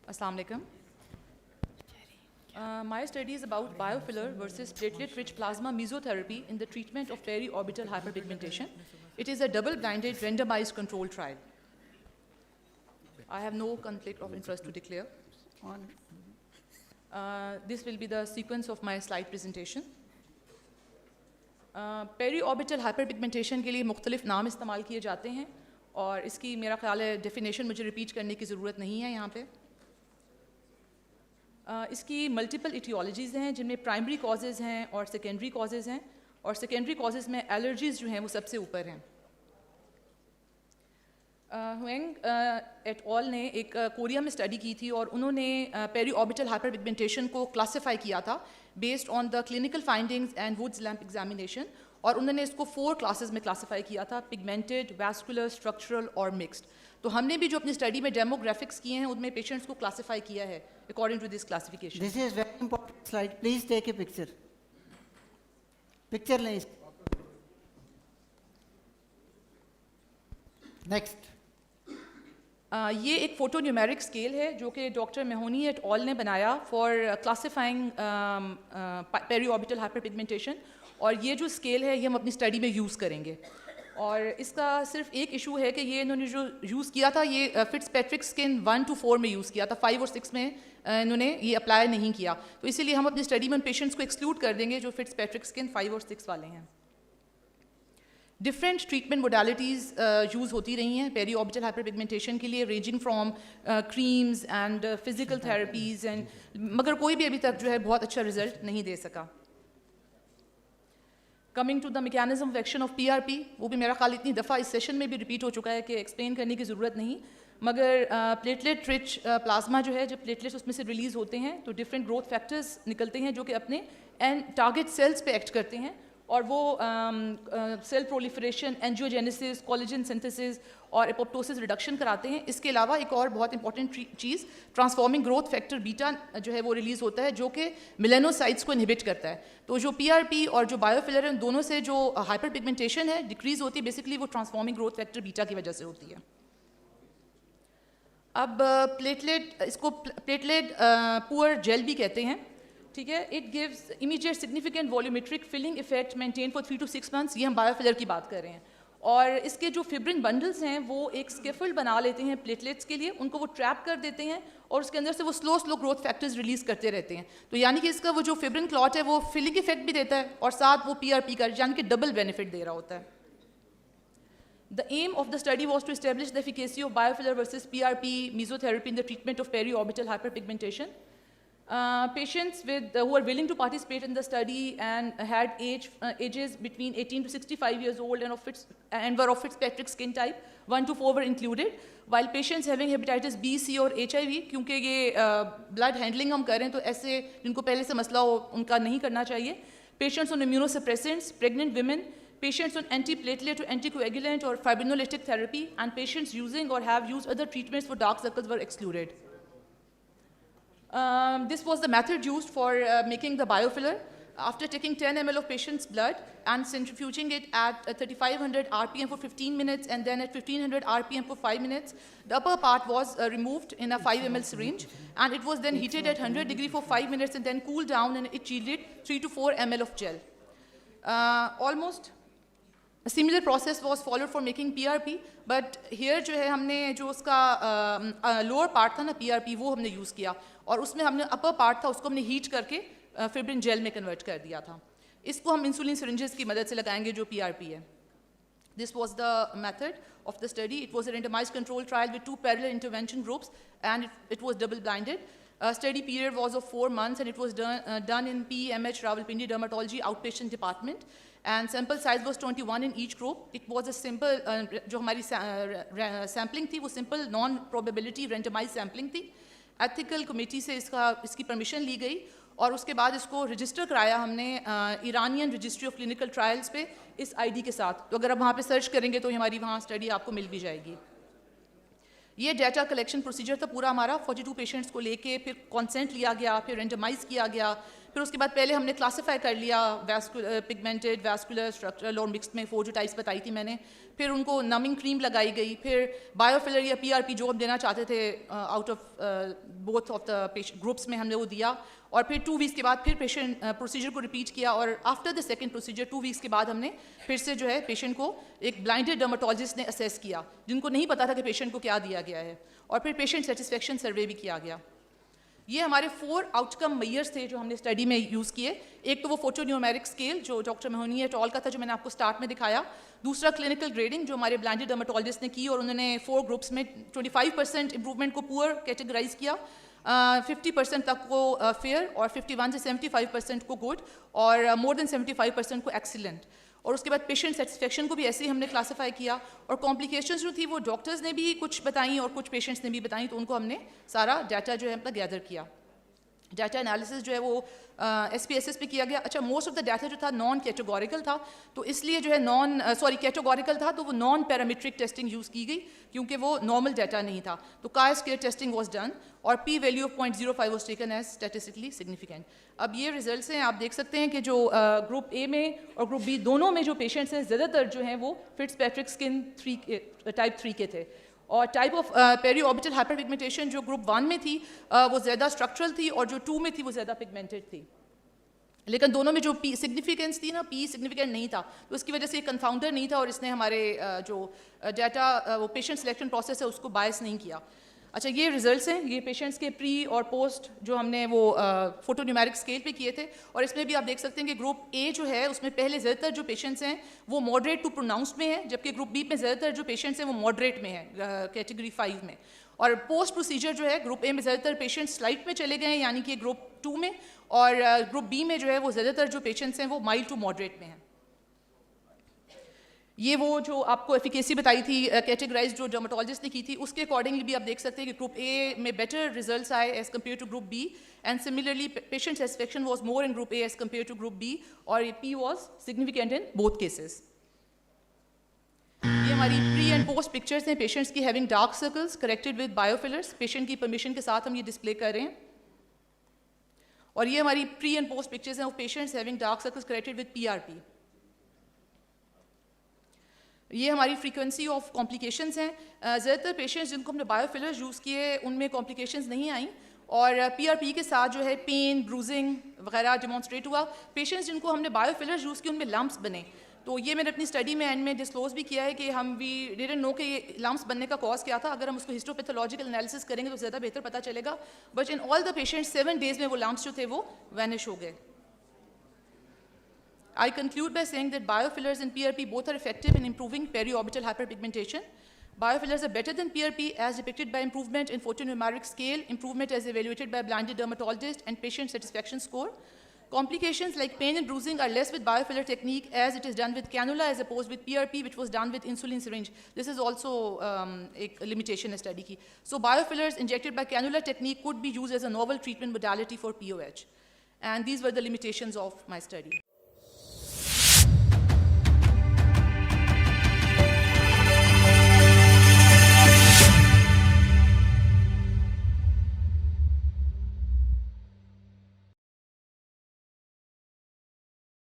Assalamu alaikum. My study is about biofiller versus platelet-rich plasma mesotherapy in the treatment of periorbital hyperpigmentation. It is a double-blinded, randomized control trial. I have no conflict of interest to declare. This will be the sequence of my slide presentation. Periorbital hyperpigmentation के लिए मुख्तलिफ नाम इस्तेमाल किए जाते हैं और इसकी मेरा ख्याल है डेफिनेशन मुझे रिपीट करने की ज़रूरत नहीं है यहाँ पे. इसकी मल्टीपल इटियोलॉजीज़ हैं जिनमें प्राइमरी कॉजेज़ हैं और सेकेंडरी कॉजेज़ हैं और सेकेंडरी कॉजेज़ में एलर्जीज़ जो हैं वो सबसे ऊपर हैं. हुएंग एट ऑल ने एक कोरिया में स्टडी की थी और उन्होंने पेरीऑर्बिटल हाइपरपिगमेंटेशन को क्लासिफाई किया था based on the clinical findings and Wood's lamp examination और उन्होंने इसको 4 क्लासेस में क्लासिफाई किया था: पिगमेंटेड, वैस्कुलर, स्ट्रक्चरल और मिक्स्ड. तो हमने भी जो अपनी स्टडी में डेमोग्राफिक्स किए हैं उनमें पेशेंट्स को क्लासिफाई किया है according to this classification. This is very important slide. Please take a picture. Picture लें. Next. ये एक फोटो न्यूमेरिक स्केल है जो कि डॉक्टर मेहोनी एट ऑल ने बनाया फॉर क्लासिफाइंग पेरीऑर्बिटल हाइपरपिगमेंटेशन और ये जो स्केल है ये हम अपनी स्टडी में यूज़ करेंगे. और इसका सिर्फ एक इशू है कि ये इन्होंने जो यूज़ किया था ये फिट्जपैट्रिक स्किन 1 to 4 में यूज़ किया था, 5 और 6 में इन्होंने ये अप्लाई नहीं किया. तो इसीलिए हम अपनी स्टडी में पेशेंट्स को एक्सक्लूड कर देंगे जो फिट्जपैट्रिक स्किन 5 और 6 वाले हैं. डिफरेंट ट्रीटमेंट मोडालिटीज़ यूज़ होती रही हैं पेरीऑर्बिटल हाइपरपिगमेंटेशन के लिए, ranging from creams and physical therapies and, मगर कोई भी अभी तक जो है बहुत अच्छा रिजल्ट नहीं दे सका. Coming to the mechanism of action of PRP, वो भी मेरा ख्याल इतनी दफ़ा इस सेशन में भी रिपीट हो चुका है कि एक्सप्लेन करने की ज़रूरत नहीं, मगर प्लेटलेट रिच प्लाज्मा जो है, जब प्लेटलेट्स उसमें से रिलीज़ होते हैं तो डिफरेंट ग्रोथ फैक्टर्स निकलते हैं जो कि अपने एंड टारगेट सेल्स पे एक्ट करते हैं और वो cell proliferation, angiogenesis, collagen synthesis और एपोप्टोसिस रिडक्शन कराते हैं. इसके अलावा एक और बहुत इंपॉर्टेंट चीज़ ट्रांसफॉर्मिंग ग्रोथ फैक्टर बीटा जो है वो रिलीज़ होता है जो कि मेलेनोसाइट्स को इनहिबिट करता है. तो जो पीआरपी और जो बायोफिलर है उन दोनों से जो हाइपरपिगमेंटेशन है डिक्रीज़ होती है, बेसिकली वो ट्रांसफॉर्मिंग ग्रोथ फैक्टर बीटा की वजह से होती है. अब इसको प्लेटलेट पुअर जेल भी कहते हैं, ठीक है. It gives immediate significant volumetric filling effect maintain for 3 to 6 months. ये हम बायोफिलर की बात कर रहे हैं. और इसके जो फिब्रिन बंडल्स हैं वो एक स्केफोल्ड बना लेते हैं प्लेटलेट्स के लिए, उनको वो ट्रैप कर देते हैं और उसके अंदर से वो स्लो ग्रोथ फैक्टर्स रिलीज करते रहते हैं. तो यानी कि इसका वो जो फिब्रिन क्लॉट है वो फिलिंग इफेक्ट भी देता है और साथ वो पीआरपी का यानी कि डबल बेनिफिट दे रहा होता है. The aim of the study was to establish the efficacy of biofiller versus PRP mesotherapy in the treatment of periorbital hyperpigmentation. Patients who are willing to participate in the study and had ages between 18 to 65 years old and were of Fitzpatrick skin type 1 to 4 were included, while patients having hepatitis B, C और HIV, क्योंकि ये blood handling हम कर रहे हैं तो ऐसे जिनको पहले से मसला हो उनका नहीं करना चाहिए. Patients on immunosuppressants, pregnant women, patients on antiplatelet or anticoagulant or fibrinolytic therapy, and patients using or have used other treatments for dark circles were excluded. This was the method used for making the biofiller. After taking 10 ml of patient's blood and centrifuging it at 3500 RPM for 15 minutes and then at 1500 RPM for 5 minutes, the upper part was removed in a 5 ml syringe and it was then heated at 100 degrees for 5 minutes and then cooled down and it yielded 3 to 4 ml of gel. Almost a similar process was followed for making PRP, but here जो है हमने जो उसका lower part था ना PRP वो हमने use किया और उसमें हमने upper part था उसको हमने heat करके फिब्रिन जेल में कन्वर्ट कर दिया था. इसको हम इंसुलिन सिरिंजेस की मदद से लगाएंगे जो PRP है. This was the method of the study. It was a randomized control trial with 2 parallel intervention groups and it was double blinded. Study period was of 4 months and it was done in PEMH Rawalpindi Dermatology outpatient department and sample size was 21 in each group. It was a simple जो हमारी sampling थी वो simple non-probability randomized sampling थी. Ethical committee से इसकी permission ली गई और उसके बाद इसको रजिस्टर कराया हमने Iranian registry of clinical trials पे इस आईडी के साथ. तो अगर आप वहाँ पे सर्च करेंगे तो हमारी वहाँ स्टडी आपको मिल भी जाएगी. ये डाटा कलेक्शन प्रोसीजर था पूरा हमारा. 42 पेशेंट्स को लेके फिर कॉन्सेंट लिया गया, फिर रेंडमाइज किया गया, फिर उसके बाद पहले हमने क्लासीफाई कर लिया वैस्कुलर, पिगमेंटेड, वैस्कुलर, स्ट्रक्चरल और मिक्स्ड में 4 जो टाइप्स बताई थी मैंने। फिर उनको नमिंग क्रीम लगाई गई, फिर बायोफिलर या पीआरपी जो हम देना चाहते थे out of both of the groups में हमने वो दिया। और फिर 2 वीक्स के बाद फिर पेशेंट प्रोसीजर को रिपीट किया, और after the second procedure 2 weeks के बाद हमने फिर से जो है पेशेंट को एक ब्लाइंडेड डर्मेटोलॉजिस्ट ने असेस किया, जिनको नहीं पता था कि पेशेंट को क्या दिया गया है, और फिर पेशेंट सेटिस्फेक्शन सर्वे भी किया गया। ये हमारे 4 आउटकम मेजर्स थे जो हमने स्टडी में यूज़ किए। एक तो वो फोटोन्यूमेरिक स्केल जो डॉक्टर मोहनी एट ऑल का था, जो मैंने आपको स्टार्ट में दिखाया। दूसरा क्लिनिकल ग्रेडिंग जो हमारे ब्लाइंडेड डर्मेटोलॉजिस्ट ने की, और उन्होंने 4 ग्रुप्स में 25% इंप्रूवमेंट को पुअर कैटेगराइज किया, 50% तक को फेयर, और 51 से 75% को गुड, और मोर देन 75% को एक्सीलेंट। और उसके बाद पेशेंट सेटिस्फेक्शन को भी ऐसे ही हमने क्लासीफाई किया, और कॉम्प्लिकेशंस जो थी वो डॉक्टर्स ने भी कुछ बताई और कुछ पेशेंट्स ने भी बताई, तो उनको हमने सारा डाटा जो है अपना गैदर किया। डाटा एनालिसिस जो है वो SPSS पे किया गया। अच्छा, मोस्ट ऑफ द डाटा जो था नॉन कैटेगोरिकल था, तो इसलिए जो है कैटेगोरिकल था, तो वो नॉन पैरामीट्रिक टेस्टिंग यूज़ की गई क्योंकि वो नॉर्मल डाटा नहीं था। तो chi-square टेस्टिंग वाज डन, और p value of 0.05 was taken as statistically significant. अब ये रिजल्ट्स हैं, आप देख सकते हैं कि जो ग्रुप ए में और ग्रुप बी दोनों में जो पेशेंट्स हैं ज़्यादातर जो हैं वो फिट्जपैट्रिक स्किन टाइप 3 के थे, और type of periorbital hyperpigmentation जो ग्रुप 1 में थी वो ज़्यादा स्ट्रक्चरल थी, और जो 2 में थी वो ज़्यादा पिगमेंटेड थी। लेकिन दोनों में जो पी सिग्निफिकेंस थी ना, पी सिग्निफिकेंट नहीं था, तो इसकी वजह से कंफाउंडर नहीं था, और इसने हमारे जो डाटा वो पेशेंट सिलेक्शन प्रोसेस है उसको बायस नहीं किया। अच्छा, ये रिजल्ट्स हैं, ये पेशेंट्स के प्री और पोस्ट जो हमने वो फोटोन्यूमेरिक स्केल पे किए थे, और इसमें भी आप देख सकते हैं कि ग्रुप ए जो है उसमें पहले ज़्यादातर जो पेशेंट्स हैं वो मॉडरेट टू प्रोनाउंस्ड में है, जबकि ग्रुप बी में ज़्यादातर जो पेशेंट्स हैं वो मॉडरेट में है, कैटेगरी 5 में। और पोस्ट प्रोसीजर जो है ग्रुप ए में ज़्यादातर पेशेंट्स स्लाइट में चले गए हैं, यानी कि ग्रुप 2 में, और ग्रुप बी में जो है वो ज़्यादातर जो पेशेंट्स हैं वो माइल्ड टू मॉडरेट में हैं। ये वो जो आपको एफिकेसी बताई थी कैटेगराइज जो डर्मेटोलॉजिस्ट ने की थी, उसके अकॉर्डिंगली भी आप देख सकते हैं कि ग्रुप ए में बेटर रिजल्ट्स आए as compare to group B, and similarly patient satisfaction was more in group A as compare to group B, और ये P was significant in both cases. ये हमारी प्री एंड पोस्ट पिक्चर्स हैं patients की having dark circles corrected with biofillers. Patient की permission के साथ हम ये डिस्प्ले कर रहे हैं, और ये हमारी प्री एंड पोस्ट पिक्चर्स हैं of patients having dark circles corrected with PRP। ये हमारी फ्रीक्वेंसी ऑफ कॉम्प्लिकेशंस हैं। ज़्यादातर पेशेंट्स जिनको हमने बायोफिलर्स यूज़ किए उनमें कॉम्प्लिकेशंस नहीं आई, और PRP के साथ जो है पेन, ब्रूजिंग वगैरह डिमॉन्स्ट्रेट हुआ। पेशेंट्स जिनको हमने बायोफिलर्स यूज़ किए उनमें लम्प्स बने, तो ये मैंने अपनी स्टडी में एंड में डिस्क्लोज भी किया है कि हम वी डिडंट नो कि ये लम्प्स बनने का कॉज क्या था। अगर हम उसको हिस्टोपैथोलॉजिकल एनालिसिस करेंगे तो ज़्यादा बेहतर पता चलेगा, but in all the patients 7 days में वो लम्प्स जो थे वो वैनिश हो गए। I conclude by saying that biofillers and PRP both are effective in improving periorbital hyperpigmentation. Biofillers are better than PRP as depicted by improvement in photonumeric scale, improvement as evaluated by a blinded dermatologist, and patient satisfaction score. Complications like pain and bruising are less with biofiller technique as it is done with cannula as opposed with PRP, which was done with insulin syringe. This is also a limitation study ki. So biofillers injected by cannula technique could be used as a novel treatment modality for POH. And these were the limitations of my study.